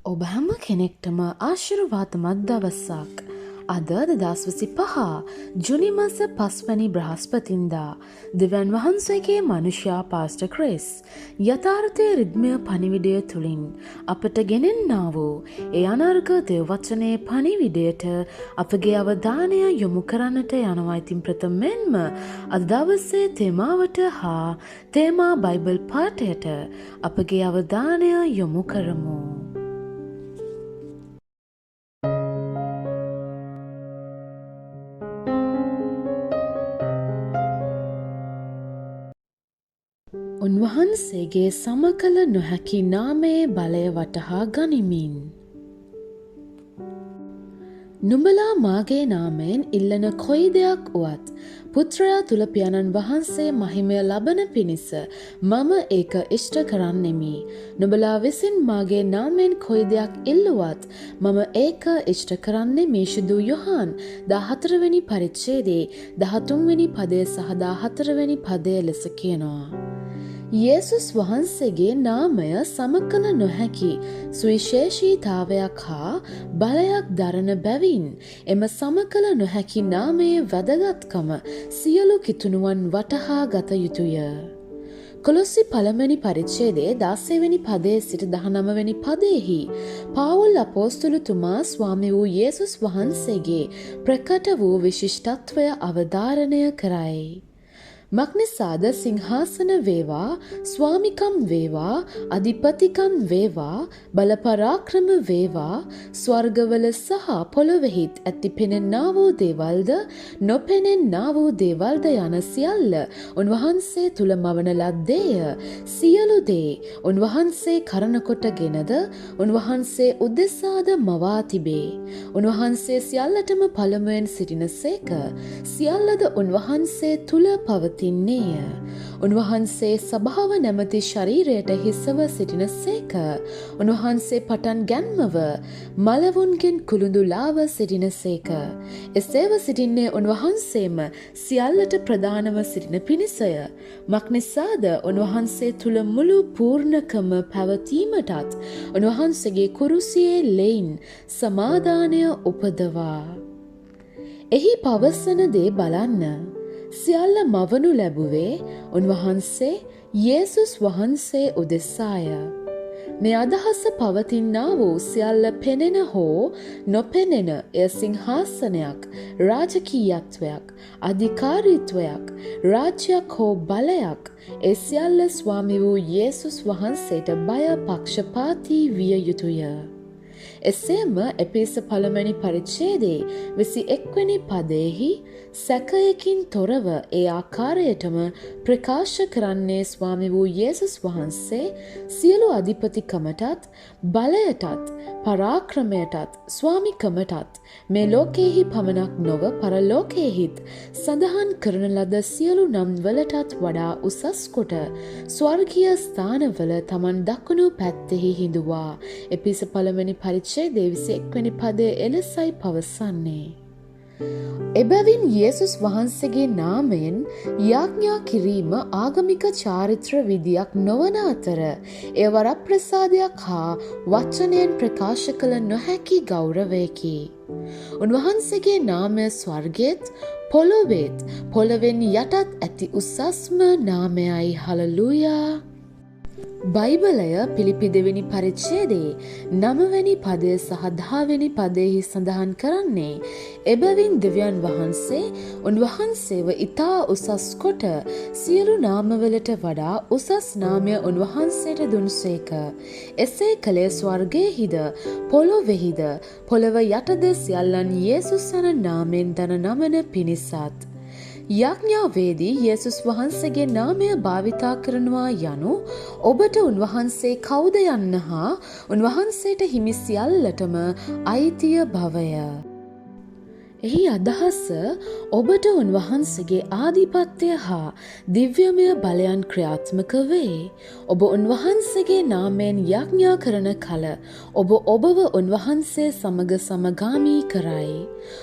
ඔබ හැම කෙනෙක්ටම ආශිර්වාදමත් දවසක්. අද 2025 ජුනි මාස 5 වෙනි බ්‍රහස්පතින්දා දෙවියන් වහන්සේගේ මනුෂ්‍යයා පාස්ටර් ක්‍රිස් යථාර්ථයේ රිද්මය පණිවිඩය තුලින් අපට ගෙනෙන්නා වූ ඒ අනර්ග දේව වචනේ පණිවිඩයට අපගේ අවධානය යොමු කරන්නට යනවා. ඉතින් ප්‍රථමයෙන්ම අද දවසේ තේමාවට හා තේමා බයිබල් පාඨයට අපගේ අවධානය යොමු කරමු. උන්වහන්සේගේ සමකල නොහැකි නාමයේ බලය වටහා ගනිමින්. නුඹලා මාගේ නාමයෙන් ඉල්ලන කොයි දෙයක් වුවත් පුත්‍රයා තුල පියාණන් වහන්සේ මහිමය ලබන පිණිස මම ඒක ඉෂ්ට කරන්නෙමි. නුඹලා විසින් මාගේ නාමයෙන් කොයි දෙයක් ඉල්ලුවත් මම ඒක ඉෂ්ට කරන්නෙමි. ශුදු යොහාන් 14 වෙනි පරිච්ඡේදයේ 13 වෙනි පදය සහ 14 වෙනි පදය ලෙස කියනවා. යේසුස් වහන්සේගේ නාමය සමකල නොහැකි සුවිශේෂීතාවයක් හා බලයක් දරන බැවින් එම සමකල නොහැකි නාමයේ වැදගත්කම සියලු කිතුණුවන් වටහා ගත යුතුය. කොලොස්සි පළමුවෙනි පරිච්ඡේදයේ 16 වෙනි පදයේ සිට 19 වෙනි පදයෙහි පාවුල් අපෝස්තලතුමා ස්වාමී වූ යේසුස් වහන්සේගේ ප්‍රකට වූ විශිෂ්ටත්වය අවධාරණය කරයි. මක්නිසාද සිංහාසන වේවා, ස්වාමිකම් වේවා, අධිපතිකම් වේවා, බලපරාක්‍රම වේවා, ස්වර්ගවල සහ පොළොවෙහිත් ඇති පෙනෙන්නා වූ දේවල්ද නොපෙනෙන්නා වූ දේවල්ද යන සියල්ල උන්වහන්සේ තුල මවන ලද්දේය. සියලු දේ උන්වහන්සේ කරන කොටගෙනද උන්වහන්සේ උදෙසාද මවා තිබේ. උන්වහන්සේ සියල්ලටම පළමුවෙන් සිටිනසේක. සියල්ලද උන්වහන්සේ තුල පවතිනේය. උන්වහන්සේ සභාව නැමැති ශරීරයට හිසව සිටිනසේක. උන්වහන්සේ පටන් ගැන්මව මලවුන්ගෙන් කුළුඳුලාව සිටිනසේක. එසේව සිටින්නේ උන්වහන්සේම සියල්ලට ප්‍රධානව සිටින පිණිසය. මක්නිසාද උන්වහන්සේ තුල මුළු පූර්ණකම පැවතීමටත් උන්වහන්සේගේ කුරුසියේ ලෙයින් සමාදානය උපදවා. එහි පවසන දේ බලන්න. සියල්ල මවනු ලැබුවේ උන්වහන්සේ යේසුස් වහන්සේ උදෙසාය. මේ අදහස පවතිනා වූ සියල්ල පෙනෙන හෝ නොපෙනෙන එය සිංහාසනයක්, රාජකීයත්වයක්, අධිකාරීත්වයක්, රාජ්‍යයක් හෝ බලයක්, ඒ සියල්ල ස්වාමී වූ යේසුස් වහන්සේට බය පක්ෂපාතී විය යුතුය. එසේම එපේස පළමුවෙනි පරිච්ඡේදයේ 21 වෙනි පදයෙහි සැකයකින් තොරව ඒ ආකාරයටම ප්‍රකාශ කරන්නේ ස්වාමී වූ යේසුස් වහන්සේ සියලු අධිපතිකමටත් බලයටත් පරාක්‍රමයටත් ස්වාමිකමටත් මේ ලෝකයේහි පමණක් නොව පරලෝකයේහිත් සඳහන් කරන ලද සියලු නම් වලටත් වඩා උසස් කොට ස්වර්ගීය ස්ථානවල තමන් දකුණු පැත්තෙහි හිඳුවා. එපිස පළමුවෙනි පරිච්ඡේදයේ 21 වෙනි පදයේ එලෙසයි පවසන්නේ. එබැවින් යේසුස් වහන්සේගේ නාමයෙන් යාඥා කිරීම ආගමික චාරිත්‍ර විධියක් නොවන අතර එය වරප්‍රසාදයක් හා වචනයෙන් ප්‍රකාශ කළ නොහැකි ගෞරවයකි. උන්වහන්සේගේ නාමය ස්වර්ගයේත් පොළොවේත් පොළොවෙන් යටත් ඇති උසස්ම නාමයයි. හලලූයා. බයිබලය පිලිපි දෙවෙනි පරිච්ඡේදයේ 9 වෙනි පදය සහ 10 වෙනි පදයෙහි සඳහන් කරන්නේ එබැවින් දෙවියන් වහන්සේ උන්වහන්සේව ඊතා උසස් කොට සියලු නාමවලට වඩා උසස් නාමය උන්වහන්සේට දුන්සේක. එසේ කළේ ස්වර්ගයේහිද පොළොවේහිද පොළොව යටද සියල්ලන් යේසුස් යන නාමයෙන් දන නමන පිණිසත්. යාඥාවේදී යේසුස් වහන්සේගේ නාමය භාවිතා කරනවා යනු ඔබට උන්වහන්සේ කවුද යන්න හා උන්වහන්සේට හිමි සියල්ලටම අයිතිය බවය. එහි අදහස ඔබට උන්වහන්සේගේ ආධිපත්‍ය හා දිව්‍යමය බලයන් ක්‍රියාත්මක වේ. ඔබ උන්වහන්සේගේ නාමයෙන් යාඥා කරන කල ඔබ ඔබව උන්වහන්සේ සමග සමගාමී කරයි.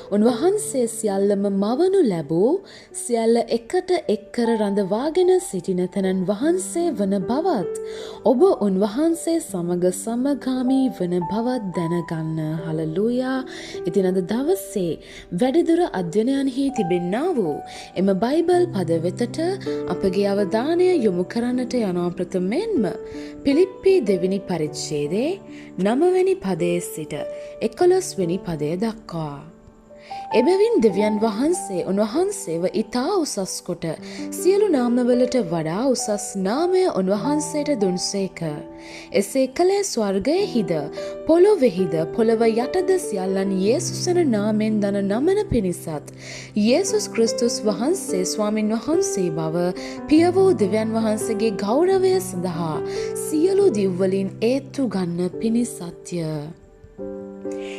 උන්වහන්සේ සියල්ලම මවනු ලැබූ සියල්ල එකට එක්කර රඳවාගෙන සිටින තැනන් වහන්සේ වන බවත් ඔබ උන්වහන්සේ සමග සමගාමී වන බවත් දැනගන්න. හලලූයා. ඉතින් අද දවසේ වැඩිදුර අධ්‍යයනයන්හි තිබෙන්නා වූ එම බයිබල් පද වෙතට අපගේ අවධානය යොමු කරන්නට යනවා. ප්‍රථමයෙන්ම පිලිප්පි 2 වෙනි පරිච්ඡේදයේ 9 වෙනි පදයේ සිට 11 වෙනි පදය දක්වා. එබැවින් දෙවියන් වහන්සේ උන්වහන්සේව ඉතා උසස් කොට සියලු නාමවලට වඩා උසස් නාමය උන්වහන්සේට දුන්සේක. එසේ කළේ ස්වර්ගයෙහිද පොළොවෙහිද පොළොව යටද සියල්ලන් යේසුස් යන නාමයෙන් දන නමන පිණිසත් යේසුස් ක්‍රිස්තුස් වහන්සේ ස්වාමින් වහන්සේ බව පිය වූ දෙවියන් වහන්සේගේ ගෞරවය සඳහා සියලු දිව්වලින් ඒත්තු ගන්න පිණිසත්ය.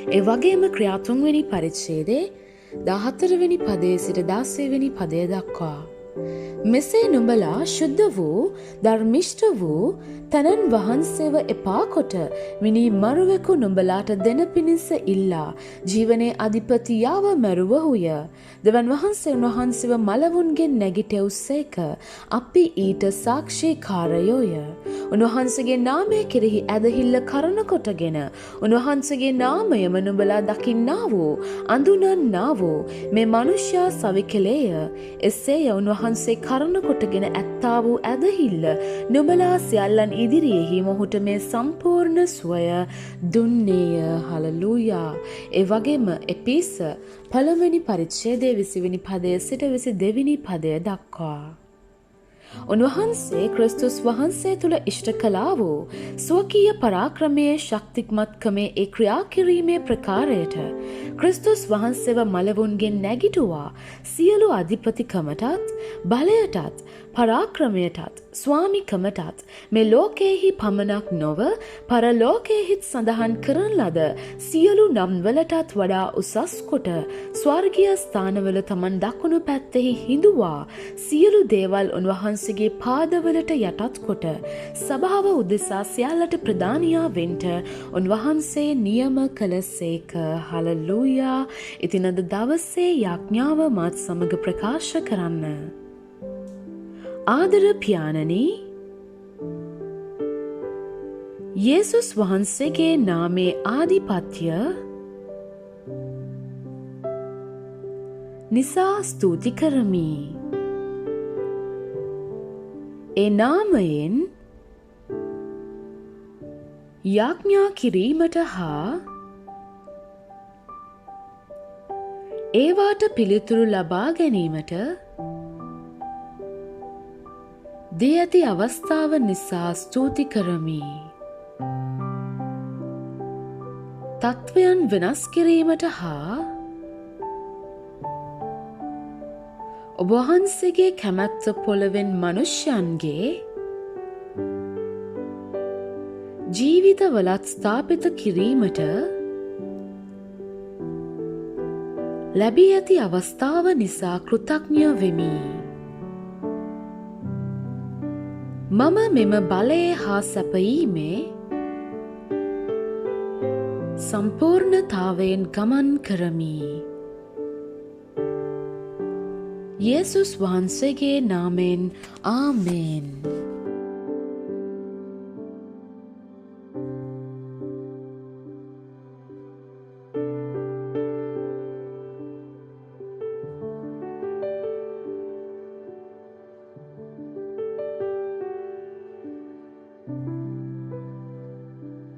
ඒ වගේම ක්‍රියා 3 වෙනි පරිච්ඡේදයේ 14 වෙනි පදයේ සිට 16 වෙනි පදය දක්වා මෙසේ නුඹලා ශුද්ධ වූ ධර්මිෂ්ඨ වූ තනන් වහන්සේව එපා කොට මිනී මරුවෙකු නුඹලාට දෙන පිණිස ඉල්ලා ජීවනයේ අධිපතියාව මැරුවහුය. දෙවන් වහන්සේ උන්වහන්සේව මලවුන්ගෙන් නැගිටෙව්සේක. අපි ඊට සාක්ෂිකාරයෝය. උන්වහන්සේගේ නාමය කෙරෙහි ඇදහිල්ල කරන කොටගෙන උන්වහන්සේගේ නාමයම නුඹලා දකින්නා වූ අඳුනන්නා වූ මේ මනුෂ්‍යයා සවිකලේය. එසේය උන්වහන්සේ කරන කොටගෙන ඇත්තා වූ ඇදහිල්ල නුඹලා සියල්ලන් ඉදිරියෙහි මොහුට මේ සම්පූර්ණ සුවය දුන්නේය. හලලූයා. ඒ වගේම එපිස 1 වෙනි පරිච්ඡේදයේ 20 වෙනි පදයේ සිට 22 වෙනි පදය දක්වා උන්වහන්සේ ක්‍රිස්තුස් වහන්සේ තුළ ඉෂ්ට කළා වූ ස්වකීය පරාක්‍රමයේ ශක්තිමත්කමේ ඒ ක්‍රියා කිරීමේ ප්‍රකාරයට ක්‍රිස්තුස් වහන්සේව මලවුන්ගෙන් නැගිටුවා සියලු අධිපතිකමටත් බලයටත් පරාක්‍රමයටත් ස්වාමිකමටත් මේ ලෝකයෙහි පමණක් නොව පරලෝකයෙහිත් සඳහන් කරන ලද සියලු නම්වලටත් වඩා උසස් කොට ස්වර්ගීය ස්ථානවල තමන් දකුණු පැත්තෙහි හිඳුවා සියලු දේවල් උන්වහන්සේගේ පාදවලට යටත් කොට සභාව උදෙසා සියල්ලට ප්‍රධානියා වෙන්ට උන්වහන්සේ නියම කළසේක. හලලූයා. ඉතින් අද දවසේ යාඥාව මාත් සමග ප්‍රකාශ කරන්න. ආදර පියාණනි, යේසුස් වහන්සේගේ නාමේ ආධිපත්‍ය නිසා ස්තුති කරමි. ඒ නාමයෙන් යාඥා කිරීමට හා ඒවාට පිළිතුරු ලබා ගැනීමට දී ඇති අවස්ථාව නිසා ස්තුති කරමි. තත්වයන් වෙනස් කිරීමට හා ඔබ වහන්සේගේ කැමැත්ත පොළවෙන් මනුෂ්‍යයන්ගේ ජීවිතවලත් ස්ථාපිත කිරීමට ලැබී ඇති අවස්ථාව නිසා කෘතඥ වෙමි. මම මෙම බලයේ හා සැපයීමේ සම්පූර්ණතාවයෙන් ගමන් කරමි. යේසුස් වහන්සේගේ නාමයෙන් ආමේන්.